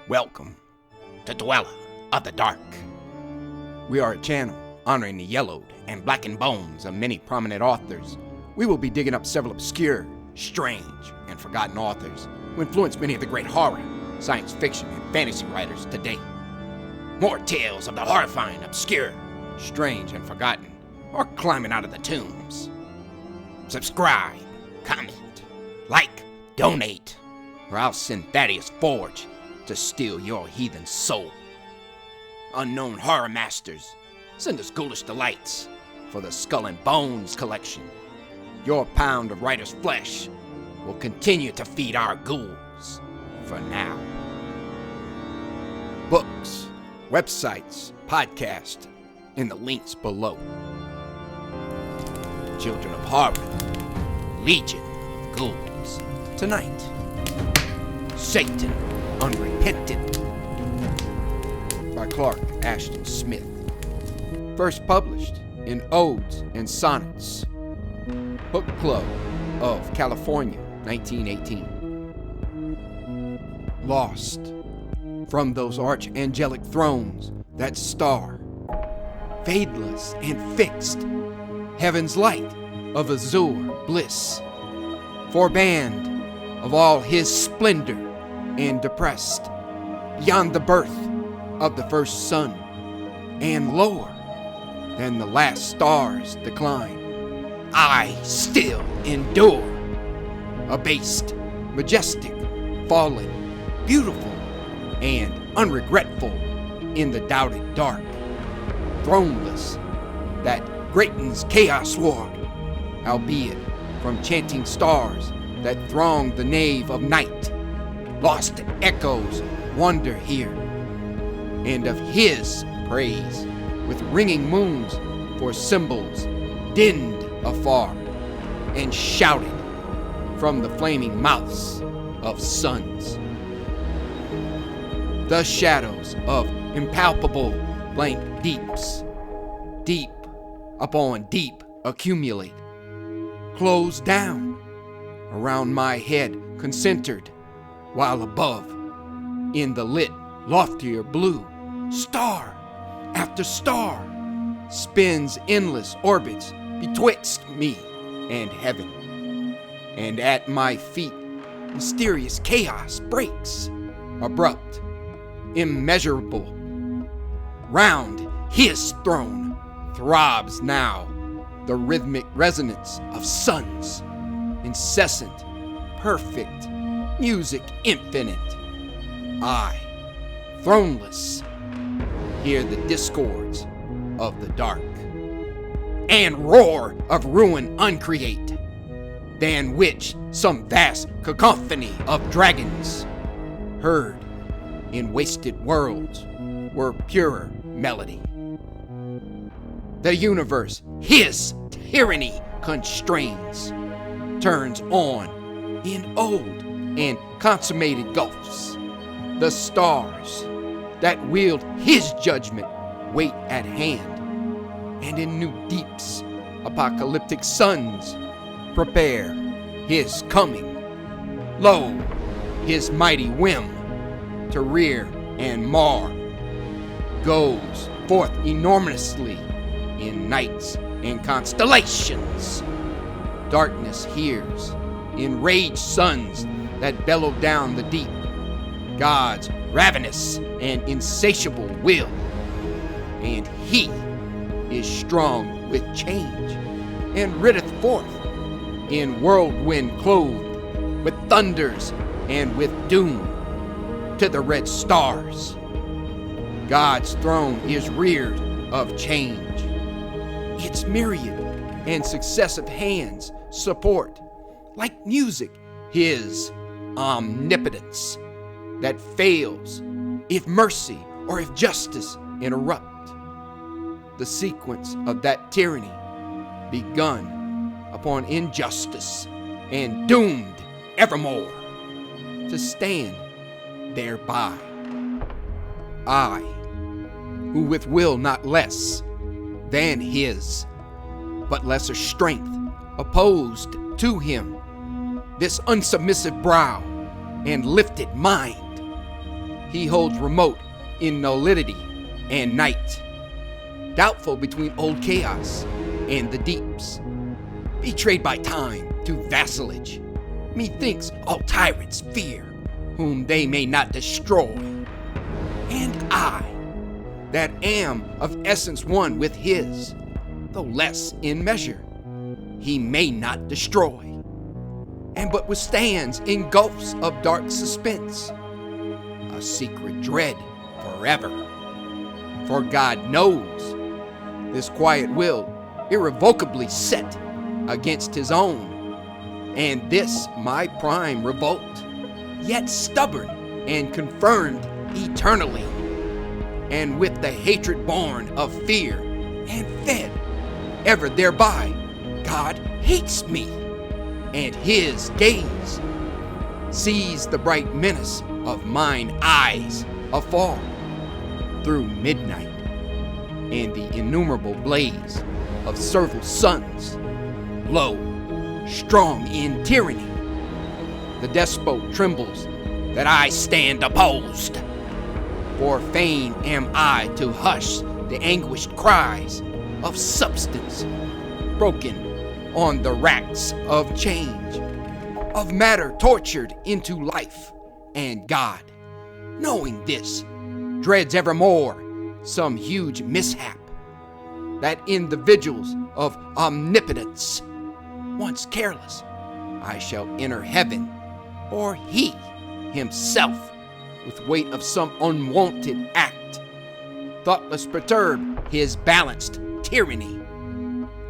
Welcome to Dweller of the Dark. We are a channel honoring the yellowed and blackened bones of many prominent authors. We will be digging up several obscure, strange, and forgotten authors who influenced many of the great horror, science fiction, and fantasy writers today. More tales of the horrifying, obscure, strange, and forgotten are climbing out of the tombs. Subscribe, comment, like, donate, or I'll send Thaddeus Forge to steal your heathen soul. Unknown horror masters, send us ghoulish delights for the Skull and Bones collection. Your pound of writer's flesh will continue to feed our ghouls for now. Books, websites, podcasts, in the links below. Children of Horror, Legion of Ghouls. Tonight, Satan, Unrepentant, by Clark Ashton Smith. First published in Odes and Sonnets, Book Club of California, 1918. Lost from those archangelic thrones that star, fadeless and fixed, heaven's light of azure bliss, forbanned of all his splendor and depressed beyond the birth of the first sun, and lower than the last star's decline, I still endure, abased, majestic, fallen, beautiful, and unregretful in the doubted dark, throneless, that Greaton's chaos sword, albeit from chanting stars that throng the nave of night, lost echoes wander here, and of his praise with ringing moons for cymbals dinned afar and shouted from the flaming mouths of suns. The shadows of impalpable blank deeps, deep upon deep accumulate, close down around my head concentred, while above, in the lit loftier blue, star after star spins endless orbits betwixt me and heaven, and at my feet mysterious chaos breaks, abrupt, immeasurable. Round his throne throbs now the rhythmic resonance of suns, incessant, perfect, music infinite. I, throneless, hear the discords of the dark, and roar of ruin uncreate, than which some vast cacophony of dragons, heard in wasted worlds, were purer melody. The universe his tyranny constrains, turns on in old and consummated gulfs. The stars that wield his judgment wait at hand, and in new deeps apocalyptic suns prepare his coming. Lo, his mighty whim to rear and mar goes forth enormously in nights and constellations. Darkness hears, enraged suns that bellow down the deep, God's ravenous and insatiable will, and he is strong with change, and riddeth forth in whirlwind clothed with thunders and with doom to the red stars. God's throne is reared of change. Its myriad and successive hands support, like music, his omnipotence that fails if mercy or if justice interrupt the sequence of that tyranny begun upon injustice and doomed evermore to stand thereby. I, who with will not less than his, but lesser strength opposed to him, this unsubmissive brow and lifted mind, he holds remote in nullity and night, doubtful between old chaos and the deeps, betrayed by time to vassalage. Methinks all tyrants fear whom they may not destroy. And I, that am of essence one with his, though less in measure, he may not destroy, and but withstands in gulfs of dark suspense, a secret dread forever. For God knows this quiet will irrevocably set against his own, and this my prime revolt, yet stubborn and confirmed eternally, and with the hatred born of fear, and fed ever thereby, God hates me, and his gaze sees the bright menace of mine eyes afar through midnight, and the innumerable blaze of servile suns, lo, strong in tyranny. The despot trembles that I stand opposed, for fain am I to hush the anguished cries of substance broken on the racks of change, of matter tortured into life, and God, knowing this, dreads evermore some huge mishap, that in the vigils of omnipotence, once careless, I shall enter heaven, or he himself, with weight of some unwonted act, thoughtless perturb his balanced tyranny,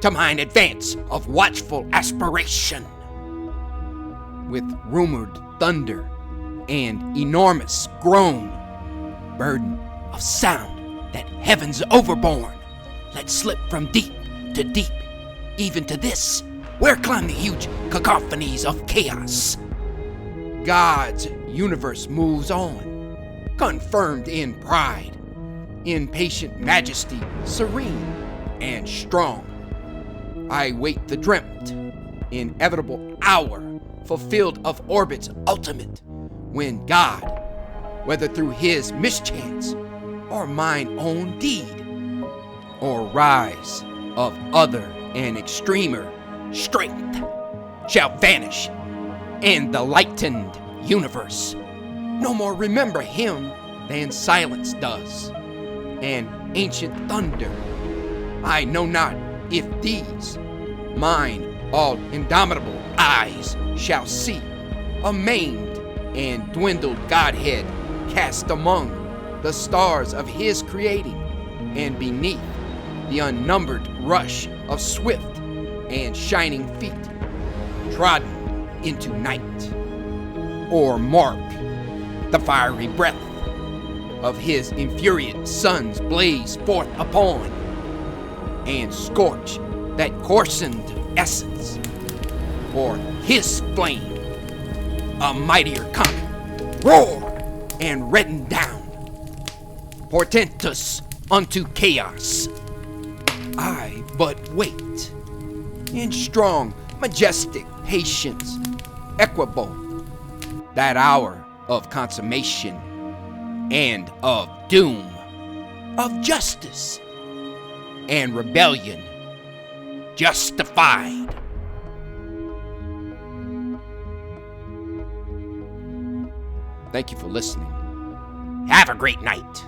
to mine advance of watchful aspiration, with rumored thunder and enormous groan, burden of sound that heavens overborne let slip from deep to deep, even to this, where climb the huge cacophonies of chaos. God's universe moves on, confirmed in pride, in patient majesty, serene and strong. I wait the dreamt, inevitable hour, fulfilled of orbits ultimate, when God, whether through his mischance or mine own deed, or rise of other and extremer strength, shall vanish, and the lightened universe no more remember him than silence does, and ancient thunder. I know not if these mine all-indomitable eyes shall see a maimed and dwindled Godhead cast among the stars of his creating, and beneath the unnumbered rush of swift and shining feet, trodden into night, or mark the fiery breath of his infuriate suns blaze forth upon, and scorch that coarsened essence, or his flame, a mightier comet, roar and redden down, portentous unto chaos. I but wait, in strong, majestic patience, equable, that hour of consummation and of doom, of justice and rebellion justified. Thank you for listening. Have a great night.